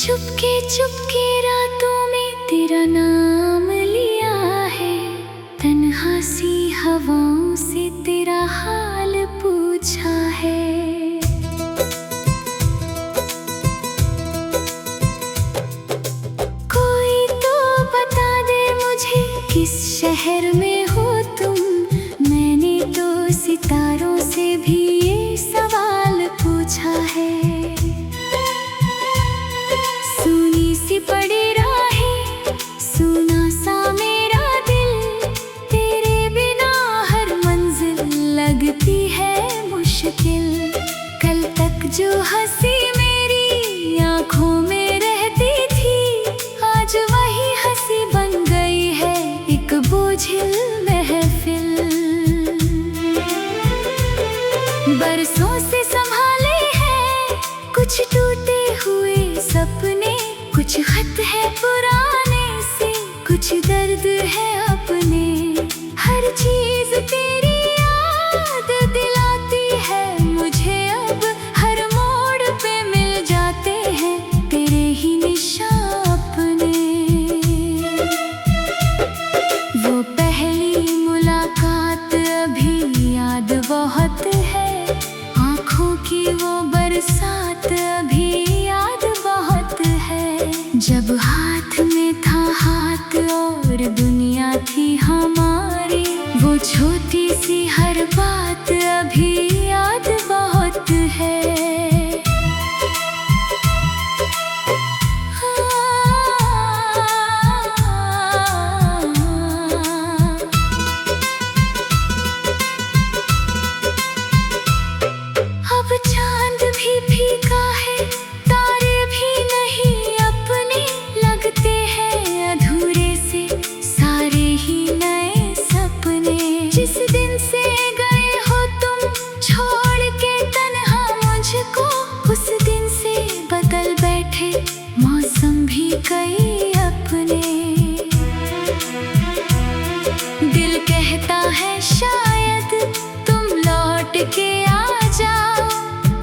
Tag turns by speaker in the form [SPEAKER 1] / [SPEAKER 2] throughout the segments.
[SPEAKER 1] चुपके रातों में तेरा नाम लिया है, तन्हा सी हवाओं से तेरा हाल पूछा है। कोई तो बता दे मुझे किस शहर में हो तुम, मैंने तो सितारों से भी ये सवाल पूछा है। पड़ी राहें सुना सा मेरा दिल, तेरे बिना हर मंजिल लगती है मुश्किल। कल तक जो हंसी मेरी आंखों में रहती थी, आज वही हंसी बन गई है एक बोझिल महफिल। बरसों से संभाले हैं कुछ टूटे हुए सपने, कुछ खत है पुराने से, कुछ दर्द है अपने। हर चीज तेरी याद दिलाती है मुझे अब, हर मोड़ पे मिल जाते हैं तेरे ही निशान अपने। वो पहली मुलाकात अभी याद बहुत है, आँखों की वो बरसात अभी याद बहुत है। जब हाथ में था हाथ और दुनिया थी हमारी, वो छोटी सी हर बात अभी याद बहुत है। अब चांद भी फीका है, तारे भी नहीं अपने, लगते हैं अधूरे से सारे ही नए सपने। जिस दिन से गए हो तुम छोड़ के तन्हा मुझको, उस दिन से बदल बैठे मौसम भी कई अपने। दिल कहता है शायद तुम लौट के आ जाओ,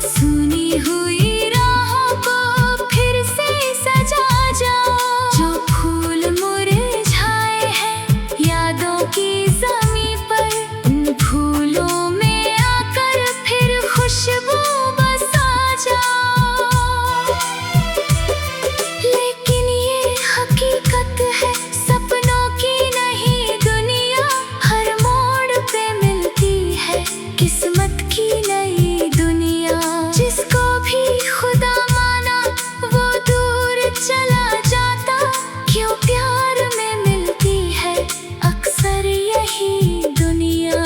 [SPEAKER 1] सुनी हुई राहों को फिर से सजा जाओ। जो फूल मुरझाए हैं यादों की ज़मीं पर, उन फूलों में आकर फिर खुशबू बसा जाओ। लेकिन ये हकीकत है सपनों की नहीं दुनिया, हर मोड़ पे मिलती है किस्मत की नई दुनिया। जिसको भी खुदा माना वो दूर चला जाता, क्यों प्यार में मिलती है अक्सर यही दुनिया।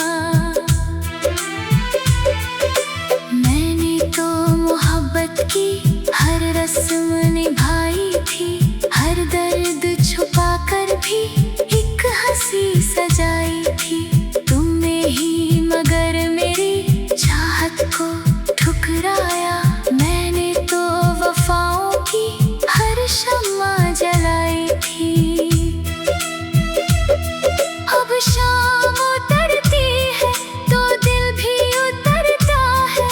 [SPEAKER 1] मैंने तो मोहब्बत की हर रस्म निभाई थी, हर दर्द छुपा कर भी एक हंसी सजाई थी। तुमने ही मगर मेरी चाहत को ठुकराया, मैंने तो वफाओं की हर शम्मा जलाई थी। अब शाम उतरती है तो दिल भी उतरता है,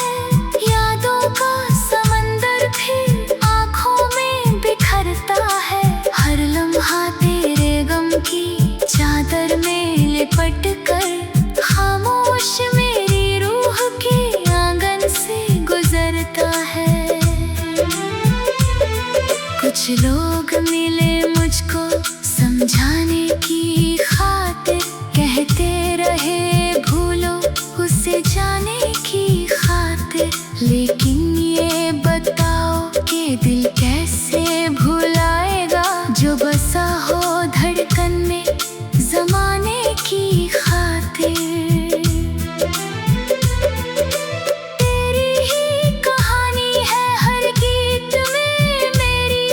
[SPEAKER 1] यादों का समंदर फिर आँखों में बिखरता है। हर लम्हा तेरे गम की चादर में लिपट कर खामोश मेरी रूह के आंगन से गुजरता है। कुछ लोग मिले मुझको समझाने की खातिर, कहते रहे भूलो उसे जाने की खातिर। लेकिन ये बताओ कि दिल कैसे भुलाएगा जो बसा हो धड़कन में ज़माने की खातिर। तेरी ही कहानी है हर गीत में मेरी,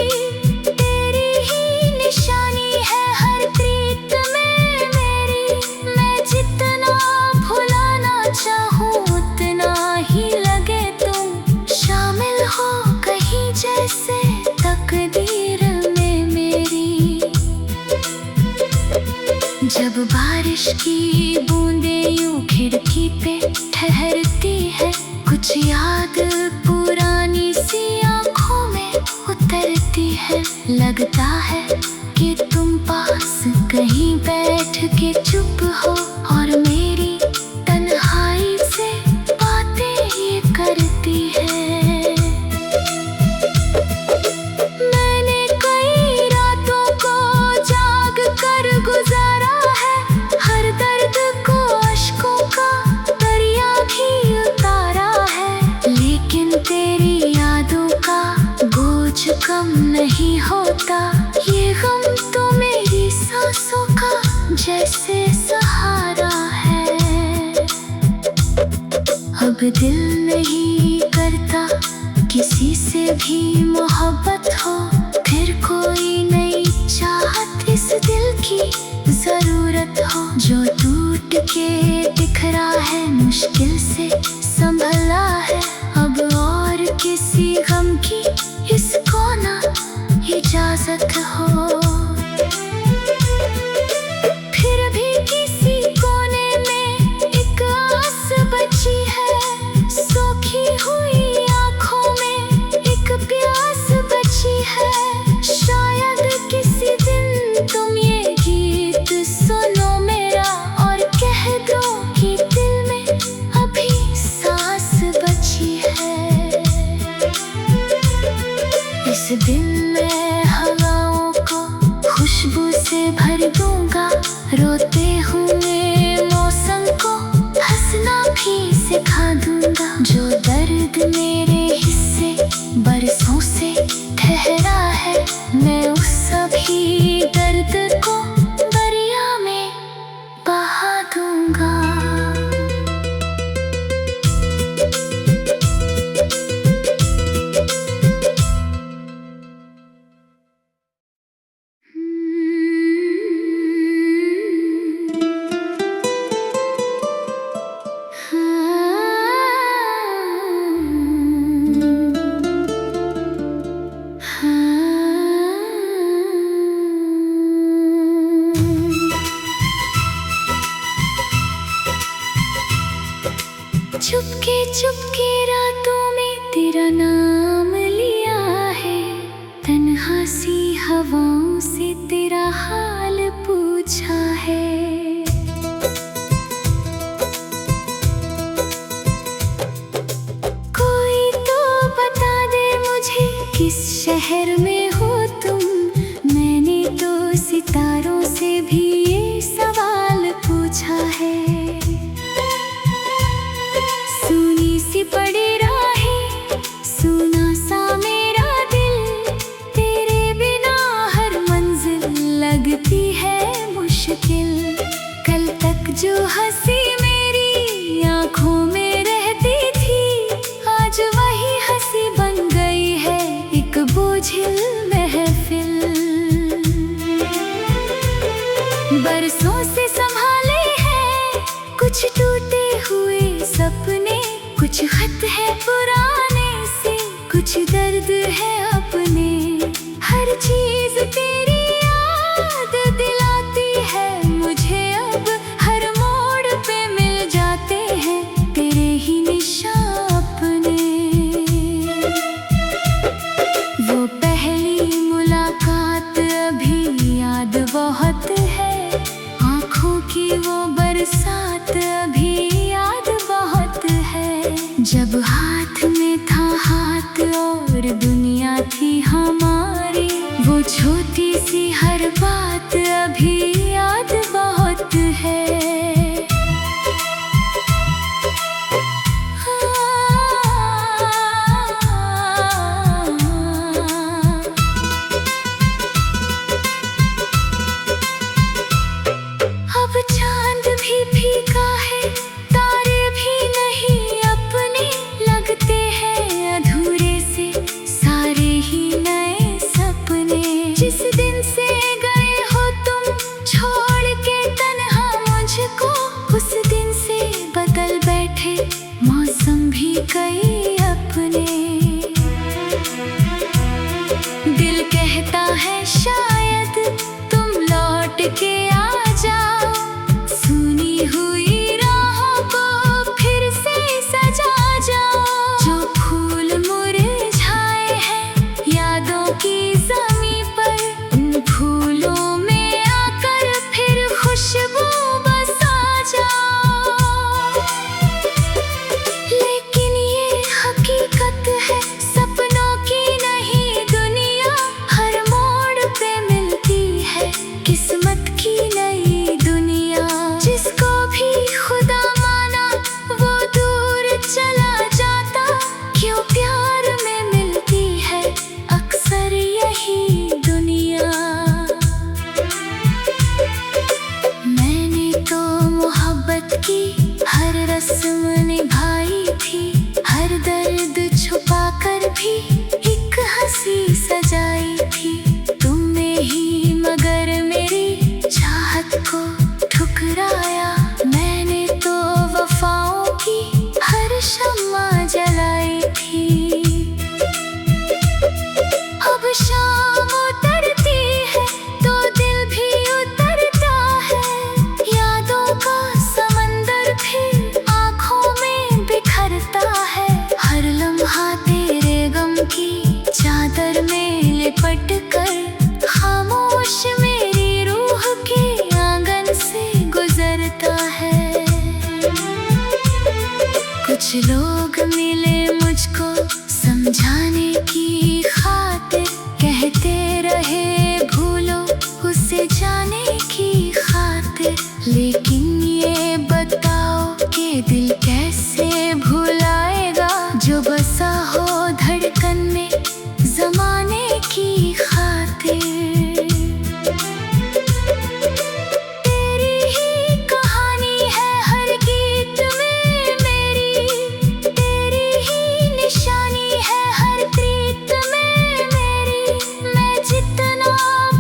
[SPEAKER 1] अब दिल नहीं करता किसी से भी मोहब्बत हो, फिर कोई नई चाहत इस दिल की जरूरत हो। जो टूट के बिखरा है, मुश्किल से संभला है, अब और किसी गम की इसको ना इजाजत हो। फिर भी किसी कोने में एक आस बची है, सूखी हुई आँखों में एक प्यास बची है। शायद किसी दिन तुम ये गीत सुनो मेरा और कह दो कि दिल में अभी सांस बची है। इस दिन मैं हवाओं को खुशबू से भर दूंगा, रोते हुए मौसम को हंसना भी सिखा दूंगा। जो दर्द मेरे हिस्से बरसों से ठहरा है, मैं उस सभी दर्द को दरिया में बहा दूंगा। चुपके चुपके रातों में तेरा नाम लिया है, तन्हा सी हवाओं से तेरा हाल पूछा है। कोई तो बता दे मुझे किस शहर में हो तुम, मैंने तो सितारों से भी ये सवाल पूछा है। पड़ी राहें, सुना सा मेरा दिल, तेरे बिना हर मंजिल लगती है मुश्किल। कल तक जो हंसी मेरी आँखों में रहती थी, आज वही हंसी बन गई है एक बोझिल महफिल। बरसों से संभाले हैं कुछ टूटे हुए सपने, कुछ खत है पुराने से, कुछ दर्द है अपने। हर चीज तेरी याद दिलाती है मुझे, अब हर मोड़ पे मिल जाते हैं तेरे ही निशान अपने। वो पहली मुलाकात अभी याद बहुत है, आँखों की वो बरसात अभी याद बहुत है। जब हाथ में था हाथ और दुनिया थी हमारी, वो छोटी सी हर बात अभी याद बहुत है। अब चांद भी फीका है, तारे भी नहीं अपने, लगते हैं अधूरे से सारे ही नए सपने। जिस दिन से गए हो तुम छोड़ के तन्हा मुझको, उस दिन से बदल बैठे मौसम भी कई अपने। दिल कहता है शायद तुम लौट के आ जाओ, सुनी हुई राहों को फिर से सजा जाओ। जो फूल मुरझाए हैं यादों की ज़मीं पर, उन फूलों में आकर फिर खुशबू बसा जाओ। लेकिन ये हकीकत है सपनों की नहीं दुनिया, हर मोड़ पे मिलती है किस्मत की नई दुनिया। जिसको भी खुदा माना वो दूर चला जाता, क्यों प्यार में मिलती है अक्सर यही दुनिया। मैंने तो मोहब्बत की हर रस्म निभाई हर दर्द छुपा कर भी एक हंसी सजाई थी तुमने ही, मगर मेरी चाहत को ठुकराया। मैंने तो वफाओं की हर शम्मा जलाई थी। अब शाम उतरती है तो दिल भी उतरता है, यादों का समंदर फिर आँखों में बिखरता है। हर लम्हा तेरे गम की चादर में लिपट कर खामोश मेरी रूह के आंगन से गुजरता है। कुछ लोग मिले मुझको समझाने की खातिर, कहते रहे भूलो उसे जाने की खातिर। लेकिन ये बताओ कि दिल कैसे भुलाएगा जो बसा हो धड़कन में ज़माने की खातिर। तेरी ही कहानी है हर गीत में मेरी, तेरी ही निशानी है हर प्रीत में मेरी। मैं जितना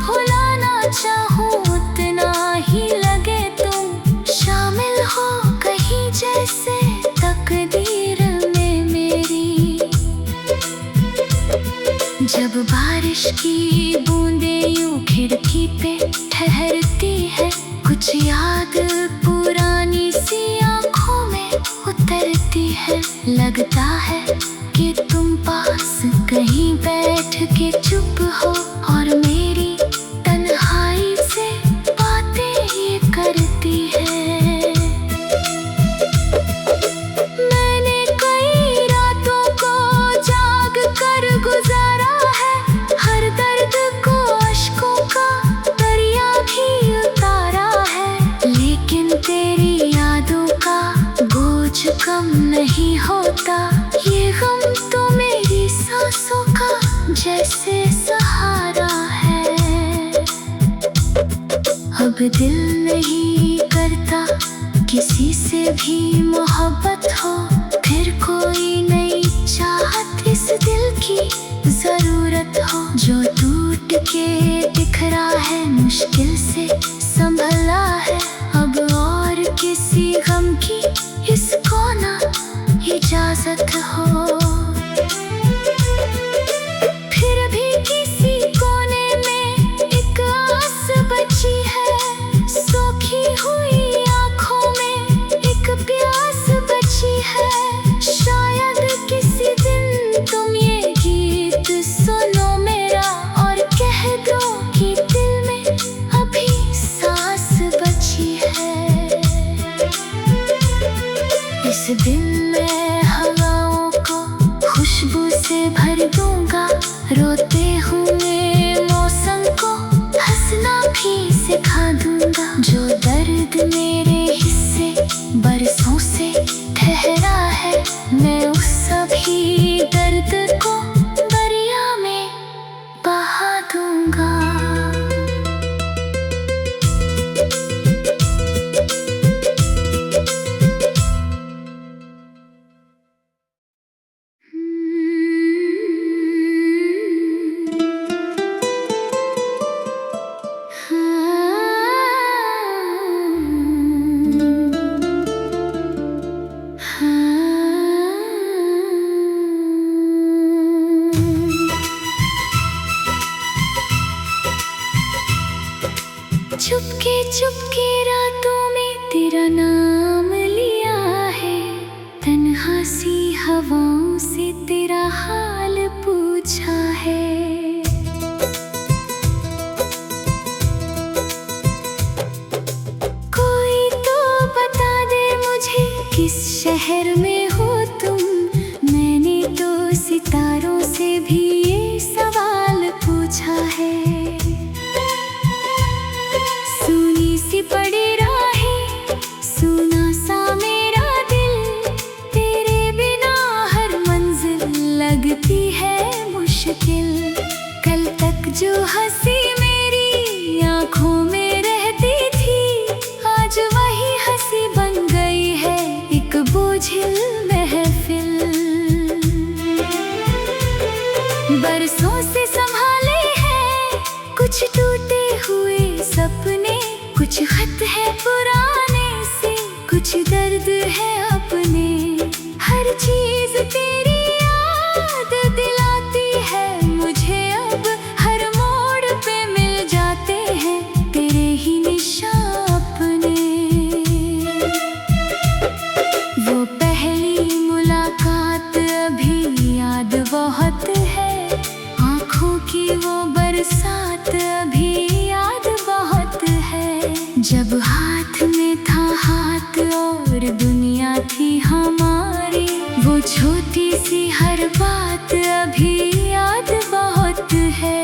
[SPEAKER 1] भुलाना चाहूँ उतना ही लगे तुम शामिल हो कहीं जैसे तकदीर में मेरी। जब बारिश की बूंदें यूं खिड़की पे ठहरती है, कुछ याद पुरानी सी आँखों में उतरती है। लगता है कि तुम पास कहीं बैठ के चुप हो और मेरी तन्हाई से बातें ये करती है। मैंने कई रातों को जाग कर गुजारा है, हर दर्द को अश्कों का दरिया भी उतारा है। लेकिन तेरी यादों का बोझ कम नहीं होता, ये गम तो मेरी सांसों का जैसे सहारा है। अब दिल नहीं करता किसी से भी मोहब्बत हो, फिर कोई नई चाहत इस दिल की जरूरत हो। जो टूट के बिखरा है मुश्किल से संभला है, अब और किसी गम की इसको ना इजाजत हो। फिर भी किसी कोने में एक आस बची है, सोखी हुई आँखों में एक प्यास बची है। शायद किसी दिन तुम ये गीत सुनो मेरा और कह दो कि दिल में अभी सांस बची है। इस दिन मैं हवाओं को खुशबू से भर दूंगा, रोते हुए मौसम को हंसना भी सिखा दूंगा। जो दर्द मेरे हिस्से बरसों से ठहरा है, मैं उस सभी दर्द को दरिया में बहा दूंगा। चुपके चुपके रातों में तेरा नाम लिया है, तन्हा सी हवाओं से तेरा हाल पूछा है। कोई तो बता दे मुझे किस शहर में हो तुम, मैंने तो सितारों से भी ये सवाल पूछा है। पड़ी राहें सुना सा मेरा दिल, तेरे बिना हर मंजिल लगती है मुश्किल। कल तक जो हंसी मेरी आंखों में रहती थी, आज वही हंसी बन गई है एक बोझिल महफिल। कुछ टूटे हुए सपने, कुछ खत है पुराने से, कुछ दर्द है अपने। हर चीज तेरी याद दिलाती है मुझे, अब हर मोड़ पे मिल जाते हैं तेरे ही निशान अपने। वो पहली मुलाकात अभी याद बहुत है, आँखों की वो बरसात अभी याद बहुत है। जब हाथ में था हाथ और दुनिया थी हमारी, वो छोटी सी हर बात अभी याद बहुत है।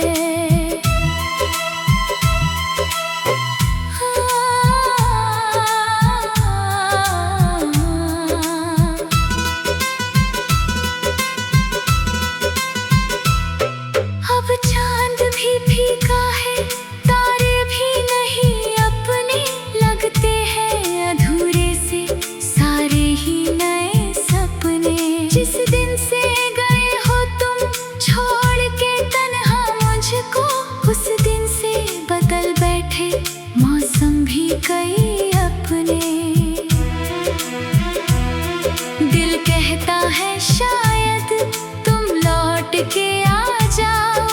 [SPEAKER 1] अब चांद भी फीका है, तारे भी नहीं अपने, लगते हैं अधूरे से सारे ही नए सपने। जिस दिन से गए हो तुम छोड़ के तन्हा मुझको, उस दिन से बदल बैठे मौसम भी कई अपने। दिल कहता है शायद तुम लौट के आ जाओ,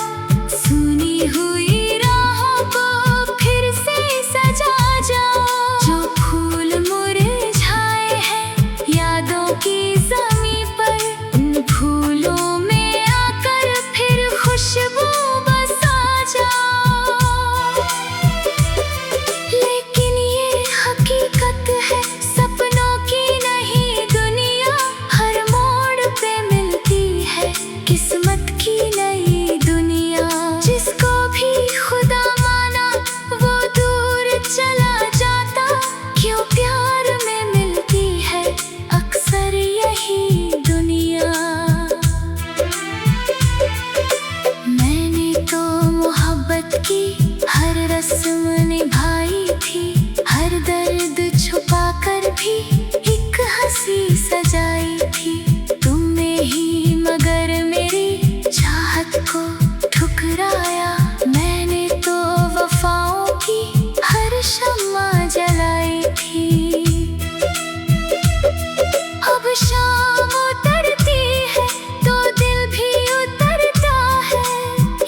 [SPEAKER 1] सुनी हुई राहों को फिर से सजा जाओ। जो फूल मुरझाए हैं यादों की ज़मीं पर, उन फूलों में आकर फिर खुशबू बसा जाओ। लेकिन ये हकीकत है सपनों की नहीं दुनिया, हर मोड़ पे मिलती है किस्मत की नई दुनिया। जिसको भी खुदा माना वो दूर चला जाता, क्यों प्यार में मिलती है अक्सर यही दुनिया। मैंने तो मोहब्बत की हर रस्म निभाई थी, हर दर्द छुपा कर भी एक हंसी सजाई थी। तुमने ही मगर मेरी चाहत को ठुकराया, मैंने तो वफाओं की हर शम्मा जलाई थी। अब शाम उतरती है तो दिल भी उतरता है,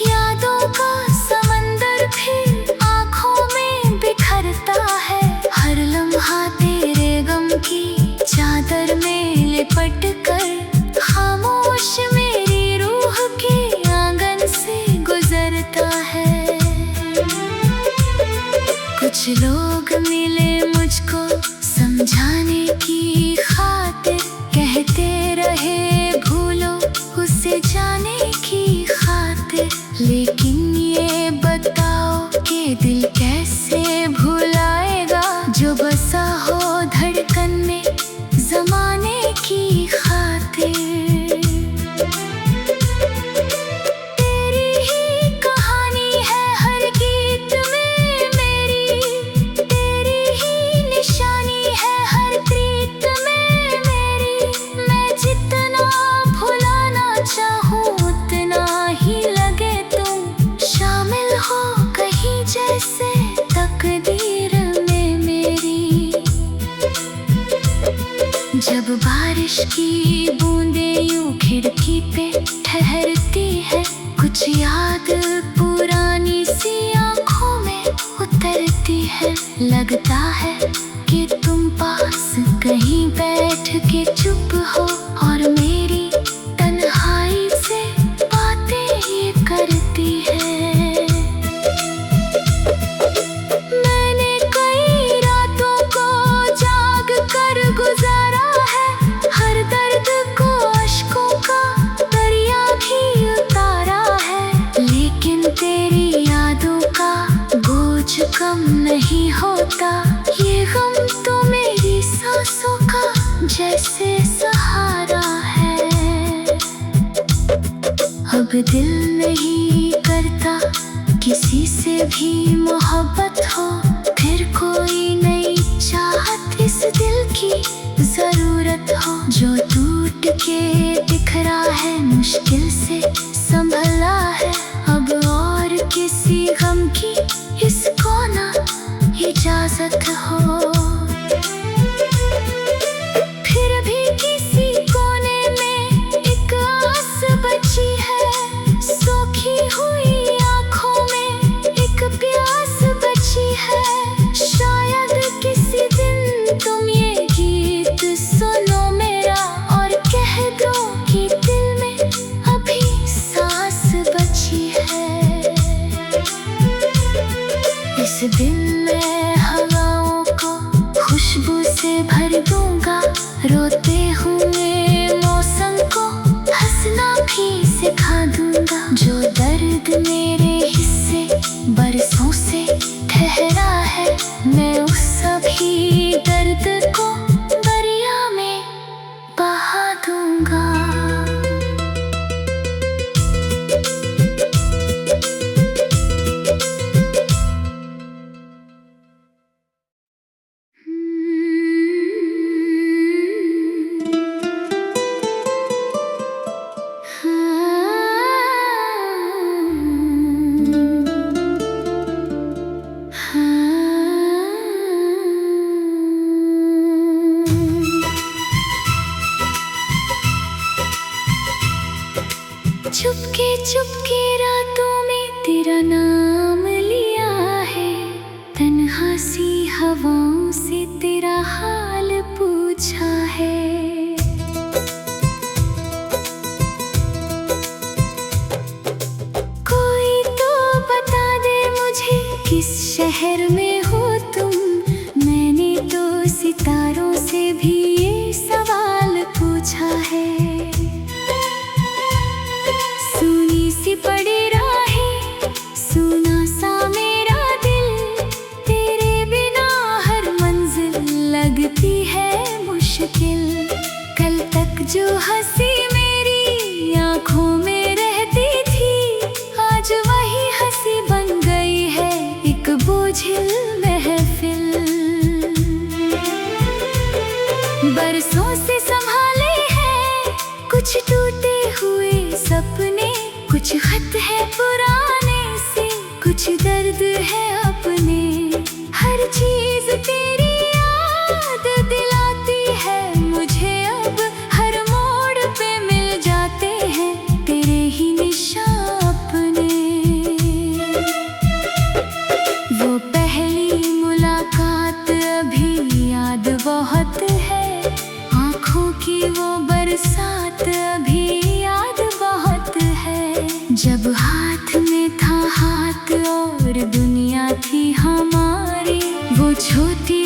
[SPEAKER 1] यादों का समंदर फिर आँखों में बिखरता है। हर लम्हा तेरे गम की चादर में लिपट कर खामोश मेरी रूह के आंगन से गुजरता है। कुछ लोग मिले मुझको समझाने की खातिर, कहते रहे भूलो उसे जाने की खातिर। लेकिन ये बताओ कि दिल कैसे भुलाएगा जो बसा हो धड़कन में ज़माने की खातिर। तेरी ही कहानी है हर गीत में मेरी, तेरी ही निशानी है हर प्रीत में मेरी। मैं जितना भुलाना चाहूँ उतना ही लगे तुम शामिल हो कहीं जैसे तकदीर में मेरी। जब बारिश की बूंदें यूं खिड़की पे ठहरती है, कुछ याद पुरानी सी आँखों में उतरती है। लगता है कि तुम पास कहीं बैठ के चुप हो और मेरी तन्हाई से बातें ये करती है। मैंने कई रातों को जाग कर गुजारा है, हर दर्द को अश्कों का दरिया भी उतारा है। लेकिन तेरी यादों का बोझ कम नहीं होता, ये गम तो मेरी सांसों का जैसे सहारा है। अब दिल नहीं करता किसी से भी मोहब्बत हो, फिर कोई नई चाहत इस दिल की जरूरत हो। जो टूट के बिखरा है मुश्किल से संभला है, अब और किसी गम की इसको ना इजाजत हो। फिर भी किसी कोने में एक आस बची है, सूखी हुई आँखों में एक प्यास बची है। शायद किसी दिन तुम ये गीत सुनो मेरा और कह दो कि दिल में अभी सांस बची है। इस दिन मैं हवाओं को खुशबू से भर दूंगा, रोते हुए मौसम को हंसना भी सिखा दूंगा। जो दर्द मेरे हिस्से बरसों से ठहरा है, मैं उस सभी दर्द को दरिया में बहा दूंगा। चुपके चुपके रातों में तेरा नाम लिया है, तन्हा सी हवाओं से तेरा हाल पूछा है। कोई तो बता दे मुझे किस शहर में हो तुम, मैंने तो सितारों से भी ये सवाल पूछा है। सुनी सी पड़ी राहें, सुना सा मेरा दिल, तेरे बिना हर मंजिल लगती है मुश्किल। कल तक जो हंसी मेरी आँखों में रहती थी, आज वही हंसी बन गई है एक बोझिल महफिल। बरसों से संभाले हैं कुछ टूटे हुए सपने, कुछ खत है पुराने से, कुछ दर्द है अपने। हर चीज तेरी याद दिलाती है मुझे, अब हर मोड़ पे मिल जाते हैं तेरे ही निशान अपने। वो पहली मुलाकात अभी याद बहुत है, आँखों की वो बरसात अभी याद बहुत है। जब हाथ में था हाथ और दुनिया थी हमारी, वो छोटी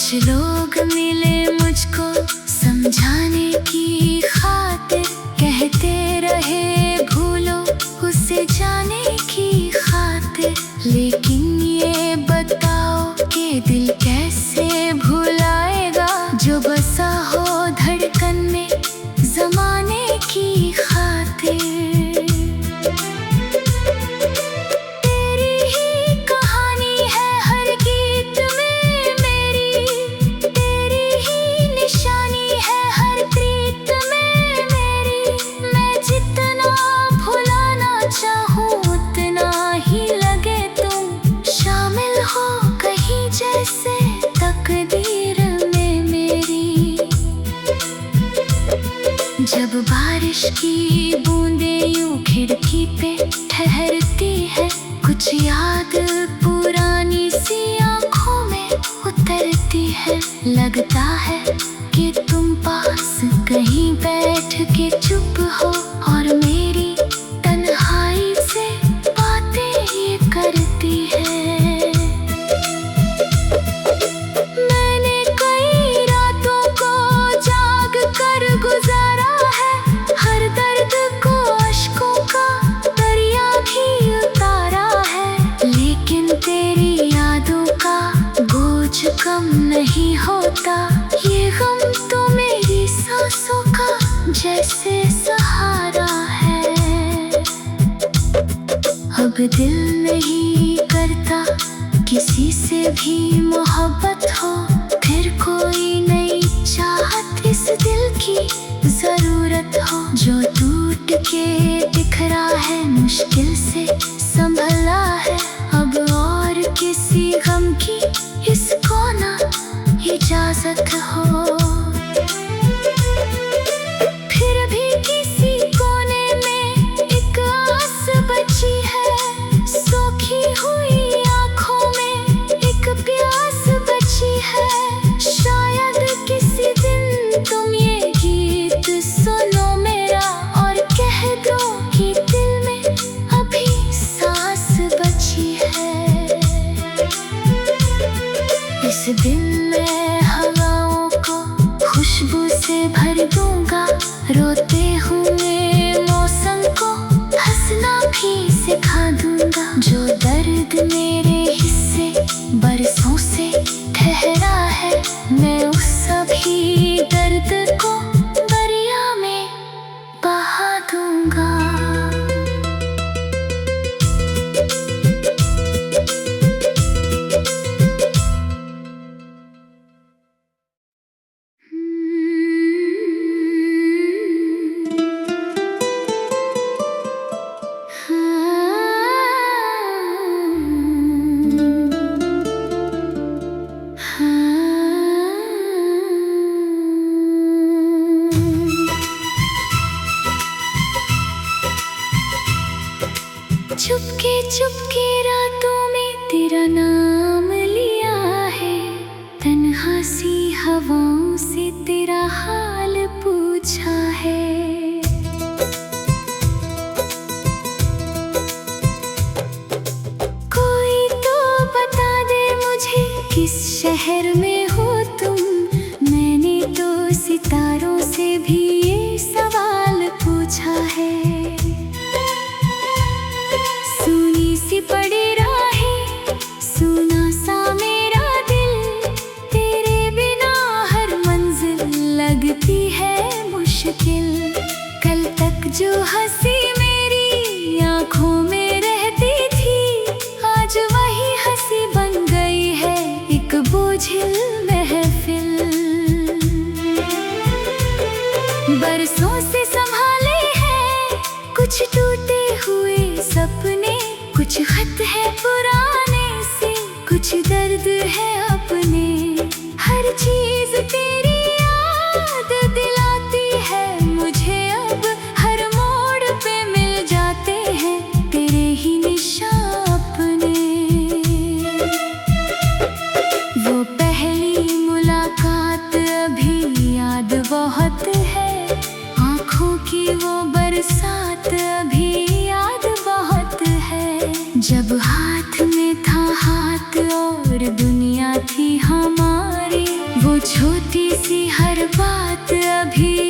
[SPEAKER 1] कुछ लोग मिले मुझको समझाने की खातिर, कहते रहे भूलो उसे जाने की खातिर। लेकिन ये बताओ कि दिल कैसे भुलाएगा जो बसा हो धड़कन में ज़माने की खातिर। तेरी ही कहानी है हर गीत में मेरी, तेरी ही निशानी है हर प्रीत में मेरी। मैं जितना भुलाना चाहूँ उतना ही लगे तुम शामिल हो कहीं जैसे तकदीर में मेरी। जब बारिश की बूंदें यूं खिड़की पे ठहरती है, कुछ याद पुरानी सी आँखों में उतरती है। लगता है कि तुम पास कहीं बैठ के चुप हो और मेरी तन्हाई से बातें ये करती है। मैंने कई रातों को जाग कर गुजारा है, हर दर्द को अश्कों का दरिया भी उतारा है। लेकिन तेरी यादों का बोझ कम नहीं होता, ये गम तो मेरी सांसों का जैसे सहारा है। अब दिल नहीं करता किसी से भी मोहब्बत हो, फिर कोई नई चाहत इस दिल की जरूरत हो। जो टूट के बिखरा है मुश्किल से संभला है, अब और किसी गम की इसको ना इजाजत हो। फिर भी किसी कोने में एक आस बची है, सोखी हुई आँखों में एक प्यास बची है। शायद किसी दिन तुम ये गीत सुनो मेरा और कह दो कि दिल में अभी सांस बची है। इस दिल में हवाओं को खुशबू से भर दूंगा, रोते हुए मौसम को हंसना भी सिखा दूंगा। जो दर्द मेरे हिस्से बरसों से ठहरा है, मैं उस सभी दर्द को दरिया में बहा दूंगा। चुपके चुपके रातों में तेरा नाम लिया है, तन्हा सी हवाओं से तेरा हाल पूछा है। कोई तो बता दे मुझे किस शहर में हो तुम, मैंने तो सितारों से भी ये सवाल पूछा है। सुनी सी पड़ी राहें, सुना सा मेरा दिल, तेरे बिना हर मंजिल लगती है मुश्किल। कल तक जो हंसी मेरी आँखों में रहती थी, आज वही हंसी बन गई है एक बोझिल महफिल। बरसों से संभाले हैं कुछ टूटे हुए सपने, कुछ खत है पुराने से, कुछ दर्द है अपने। हर चीज तेरी याद दिलाती है मुझे, अब हर मोड़ पे मिल जाते हैं तेरे ही निशान अपने। वो पहली मुलाकात अभी याद बहुत है, आँखों की वो बरसात अभी याद बहुत है। जब हाथ में था हाथ और दुनिया छोटी सी हर बात अभी